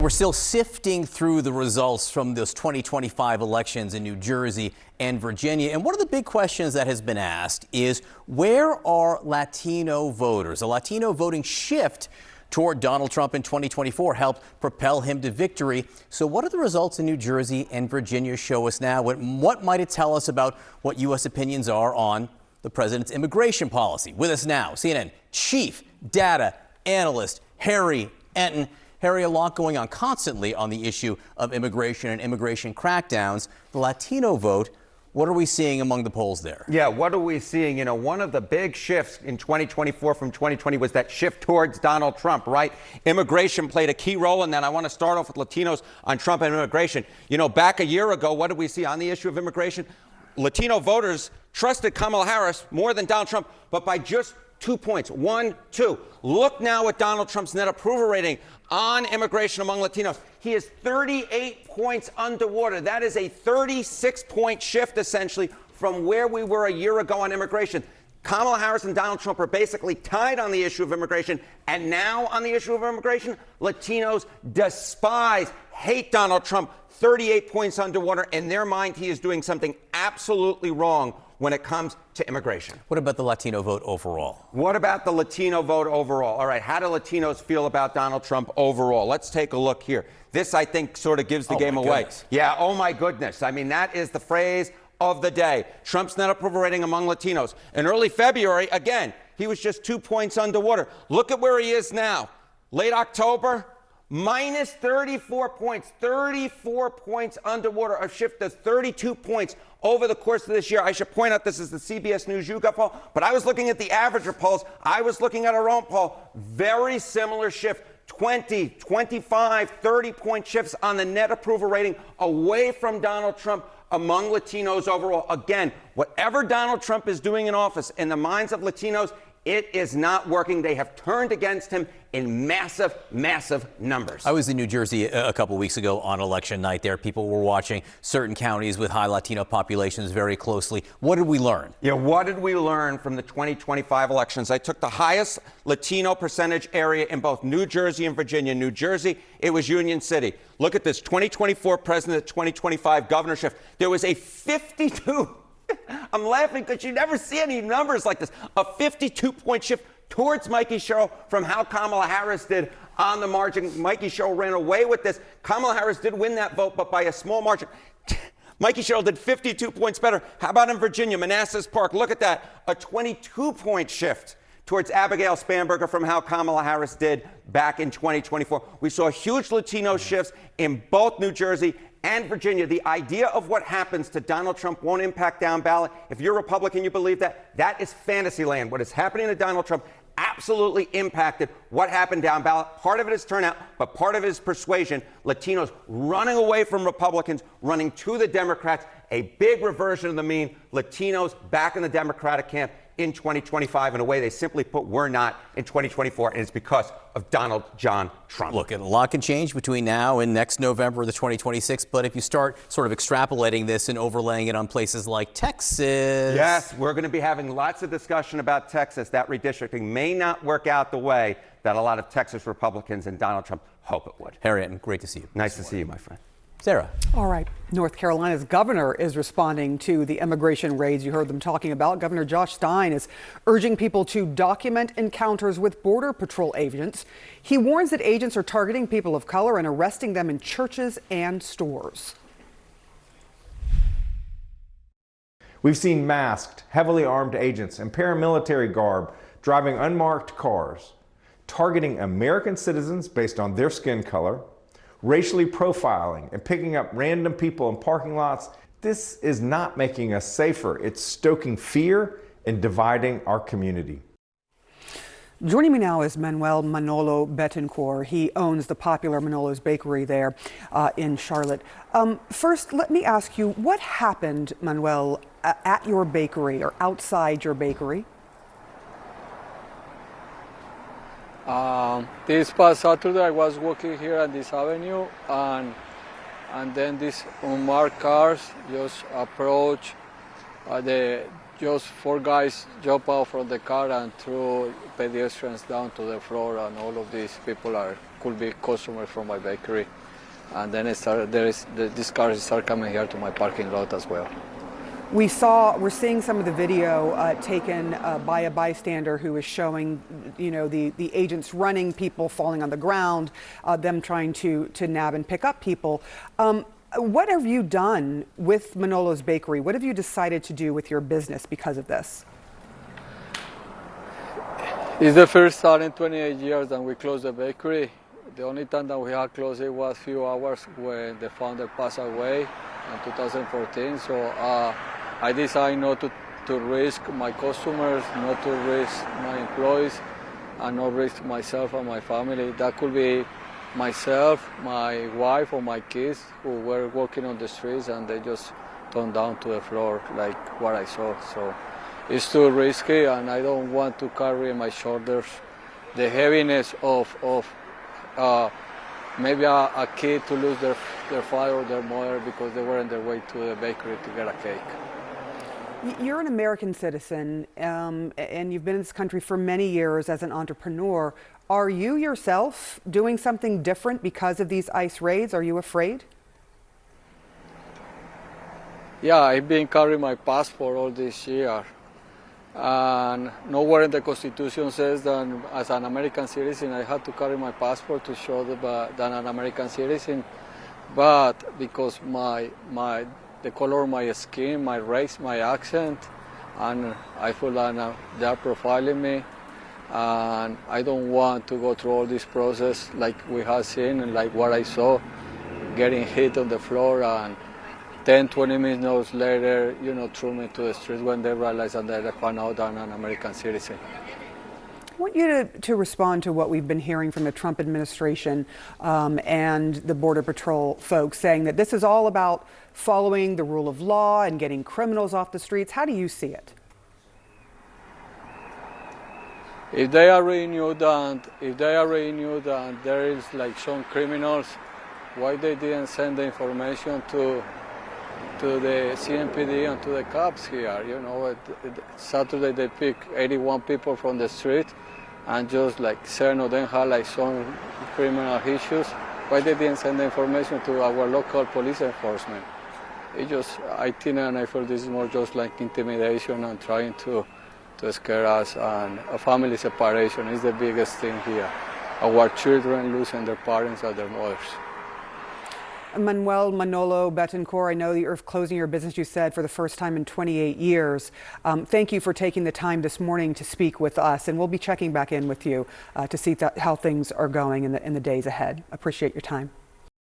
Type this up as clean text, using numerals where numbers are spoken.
We're still sifting through the results from those 2025 elections in New Jersey and Virginia. And one of the big questions that has been asked is, where are Latino voters? A Latino voting shift toward Donald Trump in 2024 helped propel him to victory. So what do the results in New Jersey and Virginia show us now? What might it tell us about what U.S. opinions are on the president's immigration policy? With us now, CNN chief data analyst Harry Enten. Harry, a lot going on constantly on the issue of immigration and immigration crackdowns. The Latino vote, what are we seeing among the polls there? Yeah, what are we seeing? You know, one of the big shifts in 2024 from 2020 was that shift towards Donald Trump, right? Immigration played a key role in that. I want to start off with Latinos on Trump and immigration. You know, back a year ago, what did we see on the issue of immigration? Latino voters trusted Kamala Harris more than Donald Trump, but by just 2 points. 1, 2. Look now at Donald Trump's net approval rating on immigration among Latinos. He is 38 points underwater. That is a 36-point shift, essentially, from where we were a year ago on immigration. Kamala Harris and Donald Trump are basically tied on the issue of immigration. And now on the issue of immigration, Latinos despise, hate Donald Trump. 38 points underwater. In their mind, he is doing something absolutely wrong when it comes to immigration. What about the Latino vote overall? What about the Latino vote overall? All right, how do Latinos feel about Donald Trump overall? Let's take a look here. This, I think, sort of gives the game away. Goodness. Yeah, oh my goodness. I mean, that is the phrase of the day. Trump's net approval rating among Latinos. In early February, again, he was just 2 points underwater. Look at where he is now. Late October, minus 34 points. 34 points underwater. A shift of 32 points over the course of this year. I should point out this is the CBS News YouGov poll, but I was looking at the averager polls. I was looking at our own poll. Very similar shift. 20, 25, 30-point shifts on the net approval rating away from Donald Trump among Latinos overall. Again, whatever Donald Trump is doing in office, in the minds of Latinos, it is not working. They have turned against him in massive, massive numbers. I was in New Jersey a couple weeks ago on election night there. People were watching certain counties with high Latino populations very closely. What did we learn? Yeah, what did we learn from the 2025 elections? I took the highest Latino percentage area in both New Jersey and Virginia. New Jersey, it was Union City. Look at this, 2024 president, 2025 governorship. There was a 52 I'm laughing because you never see any numbers like this. A 52-point shift towards Mikey Sherrill from how Kamala Harris did on the margin. Mikey Sherrill ran away with this. Kamala Harris did win that vote, but by a small margin. Mikey Sherrill did 52 points better. How about in Virginia, Manassas Park? Look at that. A 22-point shift towards Abigail Spanberger from how Kamala Harris did back in 2024. We saw huge Latino shifts in both New Jersey and Virginia. The idea of what happens to Donald Trump won't impact down ballot. If you're a Republican, you believe that, that is fantasy land. What is happening to Donald Trump absolutely impacted what happened down ballot. Part of it is turnout, but part of it is persuasion. Latinos running away from Republicans, running to the Democrats, a big reversion of the mean. Latinos back in the Democratic camp in 2025 in a way they simply put we're not in 2024, and it's because of Donald John Trump. Look, a lot can change between now and next November, the 2026, but if you start sort of extrapolating this and overlaying it on places like Texas. Yes, we're going to be having lots of discussion about Texas. That redistricting may not work out the way that a lot of Texas Republicans and Donald Trump hope it would. Harry Enten, great to see you. Nice to see you, my friend. Sarah. All right. North Carolina's governor is responding to the immigration raids you heard them talking about. Governor Josh Stein is urging people to document encounters with Border Patrol agents. He warns that agents are targeting people of color and arresting them in churches and stores. We've seen masked, heavily armed agents in paramilitary garb driving unmarked cars, targeting American citizens based on their skin color, racially profiling and picking up random people in parking lots. This is not making us safer. It's stoking fear and dividing our community. Joining me now is Manuel Manolo Betancourt. He owns the popular Manolo's Bakery there in Charlotte. First, let me ask you, what happened, Manuel, at your bakery or outside your bakery? This past Saturday, I was walking here on this avenue, and then these unmarked cars just approach the just 4 guys jump out from the car and threw pedestrians down to the floor, and all of these people could be customers from my bakery. And then these cars start coming here to my parking lot as well. We're seeing some of the video taken by a bystander who is showing, the agents running, people falling on the ground, them trying to nab and pick up people. What have you done with Manolo's Bakery? What have you decided to do with your business because of this? It's the first time in 28 years that we closed the bakery. The only time that we had closed it was a few hours when the founder passed away in 2014. So I decided not to risk my customers, not to risk my employees, and not risk myself and my family. That could be myself, my wife, or my kids who were walking on the streets and they just turned down to the floor like what I saw. So it's too risky, and I don't want to carry on my shoulders the heaviness of maybe a kid to lose their father or their mother because they were on their way to the bakery to get a cake. You're an American citizen, and you've been in this country for many years as an entrepreneur. Are you yourself doing something different because of these ICE raids? Are you afraid? Yeah, I've been carrying my passport all this year. And nowhere in the Constitution says that as an American citizen I had to carry my passport to show that I'm an American citizen. But because the color of my skin, my race, my accent, and I feel that they're profiling me, and I don't want to go through all this process like we have seen and like what I saw, getting hit on the floor, and 10-20 minutes later, threw me to the street when they realized that they found out I'm an American citizen. I want you to respond to what we've been hearing from the Trump administration and the Border Patrol folks saying that this is all about following the rule of law and getting criminals off the streets. How do you see it? If they are renewed and there is like some criminals, why they didn't send the information to the CMPD and to the cops here? Saturday they picked 81 people from the street, and just like 7 of them had like some criminal issues. Why they didn't send the information to our local police enforcement? I think and I feel this is more just like intimidation and trying to scare us, and a family separation is the biggest thing here. Our children losing their parents or their mothers. Manuel Manolo Betancourt, I know that you're closing your business, you said, for the first time in 28 years. Thank you for taking the time this morning to speak with us, and we'll be checking back in with you to see how things are going in the days ahead. Appreciate your time.